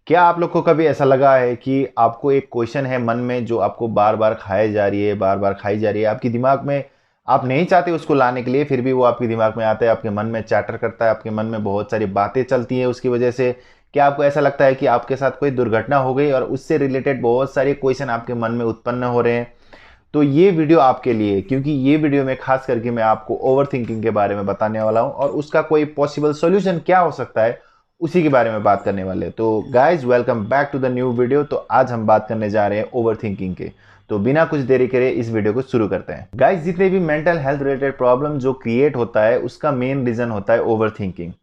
क्या आप लोग को कभी ऐसा लगा है कि आपको एक क्वेश्चन है मन में जो आपको बार बार खाए जा रही है, बार बार खाई जा रही है, आपके दिमाग में, आप नहीं चाहते उसको लाने के लिए, फिर भी वो आपके दिमाग में आता है, आपके मन में चैटर करता है, आपके मन में बहुत सारी बातें चलती हैं उसकी वजह से। क्या आपको ऐसा लगता है कि आपके साथ कोई दुर्घटना हो गई और उससे रिलेटेड बहुत सारे क्वेश्चन आपके मन में उत्पन्न हो रहे हैं? तो ये वीडियो आपके लिए, क्योंकि ये वीडियो में खास करके मैं आपको ओवर थिंकिंग के बारे में बताने वाला हूँ और उसका कोई पॉसिबल सॉल्यूशन क्या हो सकता है उसी के बारे में बात करने वाले हैं। तो guys, welcome back to the new video. तो आज हम बात करने जा रहे हैं ओवर थिंकिंग के। तो बिना कुछ देरी करे इस वीडियो को शुरू करते हैं। गाइज, जितने भी मेंटल हेल्थ रिलेटेड प्रॉब्लम जो क्रिएट होता है उसका मेन रीजन होता है ओवर थिंकिंग।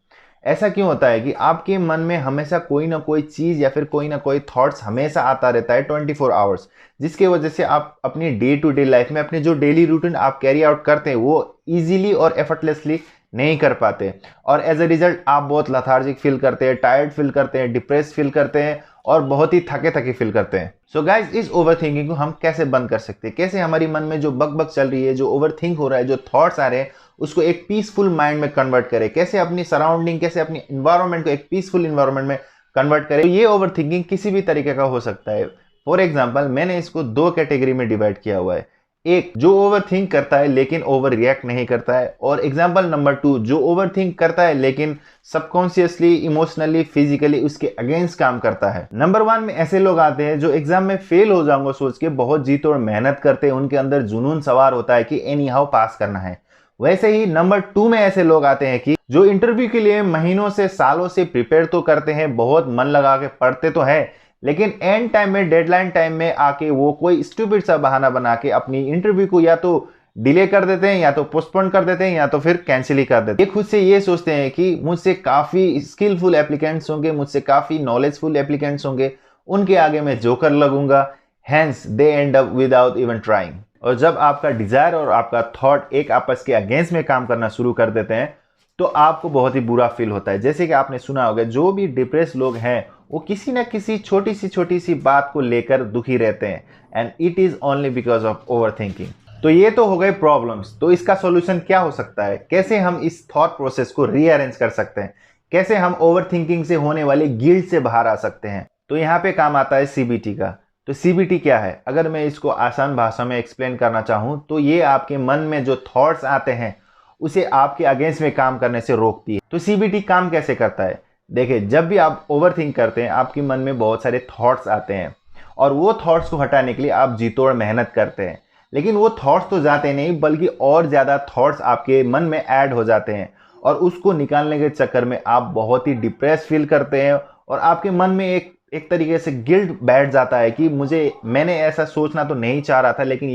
ऐसा क्यों होता है कि आपके मन में हमेशा कोई ना कोई चीज या फिर कोई ना कोई थॉट्स हमेशा आता रहता है 24 आवर्स, जिसके वजह से आप अपनी डे टू डे लाइफ में अपने जो डेली रूटीन आप कैरी आउट करते हैं वो इजीली और एफर्टलेसली नहीं कर पाते। और एज अ रिजल्ट आप बहुत लथार्जिक फील करते हैं, टायर्ड फील करते हैं, डिप्रेस फील करते हैं और बहुत ही थके थके फील करते हैं। सो गाइज, इस ओवर थिंकिंग को हम कैसे बंद कर सकते हैं? कैसे हमारी मन में जो बक चल रही है, जो ओवर थिंक हो रहा है, जो थॉट्स आ रहे हैं, उसको एक पीसफुल माइंड में कन्वर्ट करें? कैसे अपनी सराउंडिंग, कैसे अपनी इन्वायरमेंट को एक पीसफुल इन्वायरमेंट में कन्वर्ट करें? तो ये ओवर थिंकिंग किसी भी तरीके का हो सकता है। फॉर एग्जाम्पल, मैंने इसको दो कैटेगरी में डिवाइड किया हुआ है। एक जो ओवर थिंक करता है लेकिन ओवर रिएक्ट नहीं करता है, और एग्जाम्पल नंबर 2 जो ओवर थिंक करता है लेकिन सबकॉन्शियसली, इमोशनली, फिजिकली उसके अगेंस्ट काम करता है। नंबर 1 में ऐसे लोग आते हैं जो एग्जाम में फेल हो जाऊंगा सोच के बहुत जी तोड़ मेहनत करते हैं, उनके अंदर जुनून सवार होता है कि एनी हाउ पास करना है। वैसे ही नंबर 2 में ऐसे लोग आते हैं कि जो इंटरव्यू के लिए महीनों से, सालों से प्रिपेयर तो करते हैं, बहुत मन लगा के पढ़ते तो है, लेकिन एंड टाइम में, डेडलाइन टाइम में आके वो कोई स्टूपिड सा बहाना बना के अपनी इंटरव्यू को या तो डिले कर देते हैं, या तो पोस्टपोन कर देते हैं, या तो फिर कैंसिल ही कर देते हैं। ये खुद से ये सोचते हैं कि मुझसे काफी स्किलफुल एप्लीकेंट्स होंगे, मुझसे काफी नॉलेजफुल एप्लीकेंट्स होंगे, उनके आगे मैं जोकर लगूंगा। Hence they end up without even trying. और जब आपका डिजायर और आपका थॉट एक आपस के अगेंस्ट में काम करना शुरू कर देते हैं तो आपको बहुत ही बुरा फील होता है। जैसे कि आपने सुना होगा, जो भी डिप्रेस लोग हैं वो किसी ना किसी छोटी सी बात को लेकर दुखी रहते हैं, and it is only because of over thinking. तो ये तो हो गए प्रॉब्लम्स। तो इसका सॉल्यूशन क्या हो सकता है? कैसे हम इस थॉट प्रोसेस को रीअरेंज कर सकते हैं? कैसे हम ओवर थिंकिंग से होने वाले गिल्ट से बाहर आ सकते हैं? तो यहाँ पे काम आता है सीबीटी का। तो सीबीटी क्या है? अगर मैं इसको आसान भाषा में एक्सप्लेन करना चाहूँ तो ये आपके मन में जो थॉट्स आते हैं उसे आपके अगेंस्ट में काम करने से रोकती है। तो सीबीटी काम कैसे करता है? देखिए, जब भी आप ओवर थिंक करते हैं आपके मन में बहुत सारे थॉट्स आते हैं और वो थॉट्स को हटाने के लिए आप जी तोड़ मेहनत करते हैं, लेकिन वो थॉट्स तो जाते नहीं बल्कि और ज़्यादा थॉट्स आपके मन में ऐड हो जाते हैं, और उसको निकालने के चक्कर में आप बहुत ही डिप्रेस फील करते हैं और आपके मन में एक तरीके से गिल्ट बैठ जाता है कि मैंने ऐसा सोचना तो नहीं चाह रहा था, लेकिन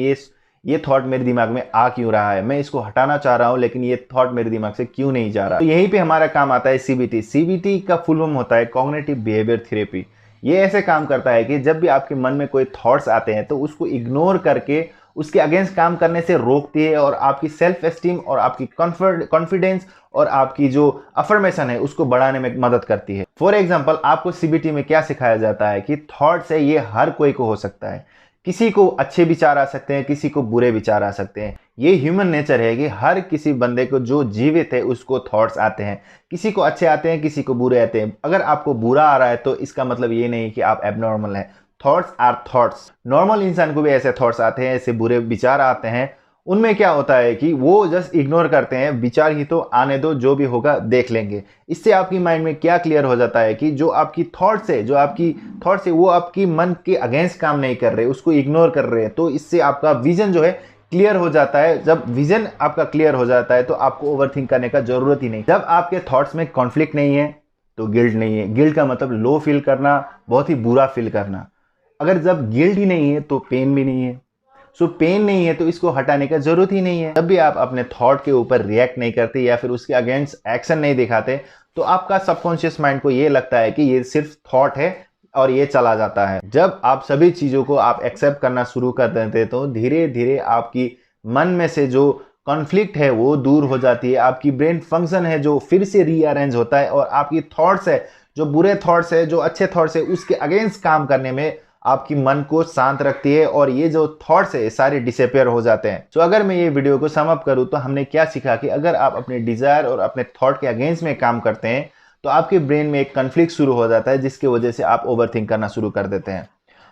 ये थॉट मेरे दिमाग में आ क्यों रहा है? मैं इसको हटाना चाह रहा हूं लेकिन ये थॉट मेरे दिमाग से क्यों नहीं जा रहा? तो यहीं पे हमारा काम आता है सीबीटी। सीबीटी का फुल फॉर्म होता है कॉग्निटिव बिहेवियर थेरेपी। ये ऐसे काम करता है कि जब भी आपके मन में कोई थॉट्स आते हैं तो उसको इग्नोर करके उसके अगेंस्ट काम करने से रोकती है, और आपकी सेल्फ एस्टीम और आपकी कॉन्फिडेंस और आपकी जो अफर्मेशन है उसको बढ़ाने में मदद करती है। फॉर एग्जाम्पल, आपको सीबीटी में क्या सिखाया जाता है कि थॉट्स है ये हर कोई को हो सकता है। किसी को अच्छे विचार आ सकते हैं, किसी को बुरे विचार आ सकते हैं। ये ह्यूमन नेचर है कि हर किसी बंदे को जो जीवित है उसको थॉट्स आते हैं। किसी को अच्छे आते हैं, किसी को बुरे आते हैं। अगर आपको बुरा आ रहा है तो इसका मतलब ये नहीं कि आप एबनॉर्मल हैं। Thoughts are thoughts. नॉर्मल इंसान को भी ऐसे थॉट्स आते हैं, ऐसे बुरे विचार आते हैं। उनमें क्या होता है कि वो जस्ट इग्नोर करते हैं, विचार ही तो आने दो, जो भी होगा देख लेंगे। इससे आपकी माइंड में क्या क्लियर हो जाता है कि जो आपकी थॉट्स है वो आपकी मन के अगेंस्ट काम नहीं कर रहे, उसको इग्नोर कर रहे हैं। तो इससे आपका विजन जो है क्लियर हो जाता है। जब विजन आपका क्लियर हो जाता है तो आपको ओवरथिंक करने का जरूरत ही नहीं। जब आपके थॉट्स में कॉन्फ्लिक्ट नहीं है तो गिल्ट नहीं है। गिल्ट का मतलब लो फील करना, बहुत ही बुरा फील करना। अगर जब गिल्ट ही नहीं है तो पेन भी नहीं है। सो पेन नहीं है तो इसको हटाने का जरूरत ही नहीं है। जब भी आप अपने थॉट के ऊपर रिएक्ट नहीं करते या फिर उसके अगेंस्ट एक्शन नहीं दिखाते तो आपका सबकॉन्शियस माइंड को ये लगता है कि ये सिर्फ थॉट है और ये चला जाता है। जब आप सभी चीजों को आप एक्सेप्ट करना शुरू कर देते तो धीरे धीरे आपकी मन में से जो कॉन्फ्लिक्ट है वो दूर हो जाती है। आपकी ब्रेन फंक्शन है जो फिर से रीअरेंज होता है, और आपकी थॉट्स है, जो बुरे थॉट्स है, जो अच्छे थॉट्स है, उसके अगेंस्ट काम करने में आपकी मन को शांत रखती है, और ये जो थॉट्स है सारे डिसअपियर हो जाते हैं। तो अगर मैं ये वीडियो को सम अप करूं तो हमने क्या सीखा कि अगर आप अपने डिजायर और अपने थॉट के अगेंस्ट में काम करते हैं तो आपके ब्रेन में एक कन्फ्लिक्ट शुरू हो जाता है, जिसकी वजह से आप ओवरथिंक करना शुरू कर देते हैं।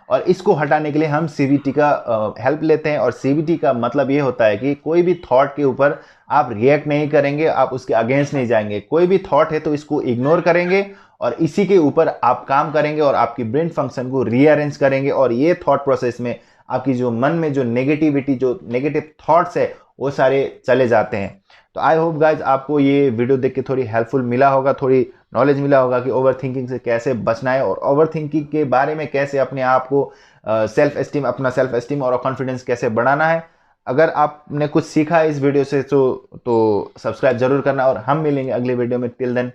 और इसको हटाने के लिए हम सीबीटी का हेल्प लेते हैं। और सीबीटी का मतलब ये होता है कि कोई भी थॉट के ऊपर आप रिएक्ट नहीं करेंगे, आप उसके अगेंस्ट नहीं जाएंगे। कोई भी थॉट है तो इसको इग्नोर करेंगे और इसी के ऊपर आप काम करेंगे और आपकी ब्रेन फंक्शन को रीअरेंज करेंगे। और ये थॉट प्रोसेस में आपकी जो मन में जो नेगेटिविटी, जो नेगेटिव थॉट्स है, वो सारे चले जाते हैं। तो आई होप गाइज आपको ये वीडियो देख के थोड़ी हेल्पफुल मिला होगा, थोड़ी नॉलेज मिला होगा कि ओवर थिंकिंग से कैसे बचना है और ओवर थिंकिंग के बारे में कैसे अपने आप को अपना सेल्फ एस्टीम और कॉन्फिडेंस कैसे बढ़ाना है। अगर आपने कुछ सीखा इस वीडियो से तो सब्सक्राइब जरूर करना और हम मिलेंगे अगले वीडियो में। Till then